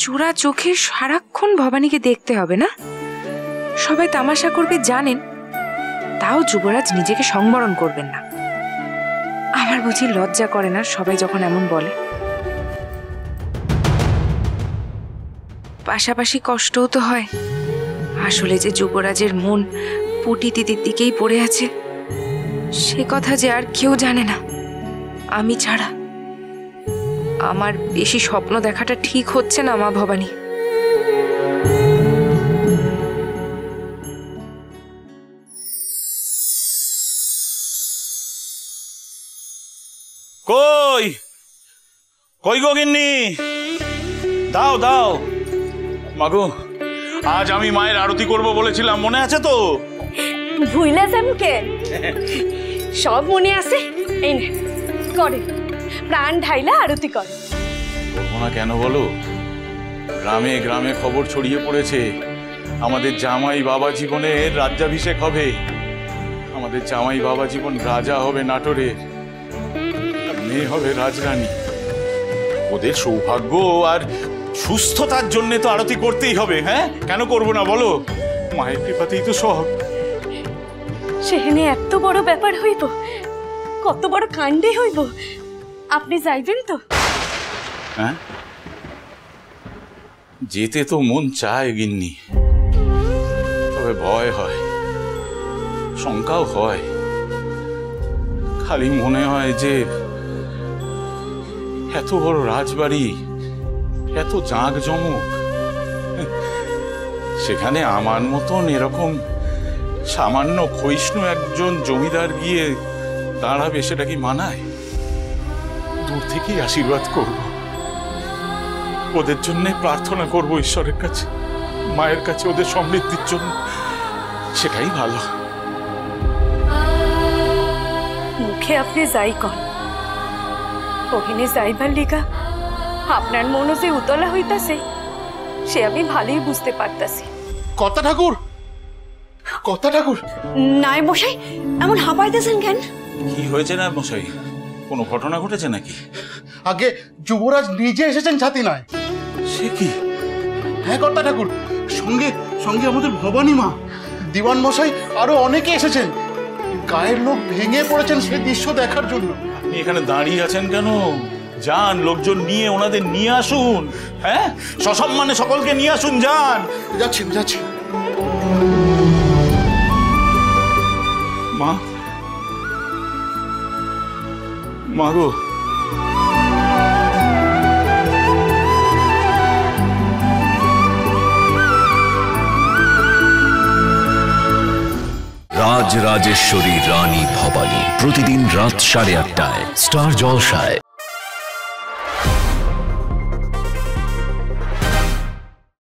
চোরা চোখে সারাক্ষণ ভবানীকে দেখতে হবে না? সবাই তামাশা করবে জানেন, তাও যুবরাজ নিজেকে সংবরণ করবেন না। আমার বুঝি লজ্জা করে না সবাই যখন এমন বলে? পাশাপাশি কষ্টও তো হয়। আসলে যে যুবরাজের মন পুটি দিদির দিকেই পড়ে আছে, সে কথা যে আর কেউ জানে না, আমি ছাড়া। আমার বেশি স্বপ্ন দেখাটা ঠিক হচ্ছে না মা ভবানী। কই কই গো গিন্নি, দাও দাও। মাগো, আজ আমি মায়ের আরতি করব বলেছিলাম, মনে আছে তো? ভুইলা যামকে সব মনে আছে। এই নে করে প্রাণ ঢাইলা আরতি করে। করবো না কেন বলো? গ্রামে গ্রামে খবর ছড়িয়ে পড়েছে আমাদের জামাই বাবা জীবনের রাজ্যাভিষেক হবে। আমাদের জামাই বাবা জীবন রাজা হবে নাটোরের, মেয়ে হবে রাজরানী। ওদের সৌভাগ্য আর সুস্থতার জন্য তো আরতি করতেই হবে। হ্যাঁ, কেন করবো না বলো? মায়ের কৃপাতেই তো সব। সেখানে এত বড় ব্যাপার হইব, কত বড় কাণ্ডে হইব। আপনি যাইবেন তো? হ্যাঁ, যেতে তো মন চায় গিন্নি, তবে ভয় হয়, শঙ্কাও হয়। খালি মনে হয় যে এত বড় রাজবাড়ি, এত জাঁকজমক, সেখানে আমার মতন এরকম সামান্য ক্ষয়িষ্ণু একজন জমিদার গিয়ে দাঁড়াবে, সেটা কি মানায়? দূর থেকেই আশীর্বাদ করব, ওদের জন্য প্রার্থনা করব ঈশ্বরের কাছে, মায়ের কাছে, ওদের সমৃদ্ধির জন্য। সেটাই ভালো। মুখে আপনি যাই কন, ওখানে যাইবার লিগা আপনার মনও যে উতলা হইতাছে, সে আমি ভালোই বুঝতে পারতাছি। কর্তা ঠাকুর, কর্তা ঠাকুর। নাই মশাই, এমন হাঁপাইতেছেন কেন? কি হয়েছে না মশাই? কোনো ঘটনা ঘটেছে নাকি? আগে যুবরাজ নিজে এসেছেন ছাতি নয়। সে কি? হ্যাঁ কর্তা ঠাকুর, সঙ্গে সঙ্গে আমাদের ভবানী মা, দিওয়ান মশাই, আরো অনেকে এসেছেন। গায়ের লোক ভেঙে পড়েছেন সে দৃশ্য দেখার জন্য। আপনি এখানে দাঁড়িয়ে আছেন কেন? যান, লোকজন নিয়ে ওনাদের নিয়ে আসুন। হ্যাঁ, সসম্মানে সকলকে নিয়ে আসুন, যান। যাচ্ছেন যাচ্ছেন। মা, মাগো, রাজরাজেশ্বরী রানী ভবানী, প্রতিদিন রাত 8:30টায় স্টার জলসায়।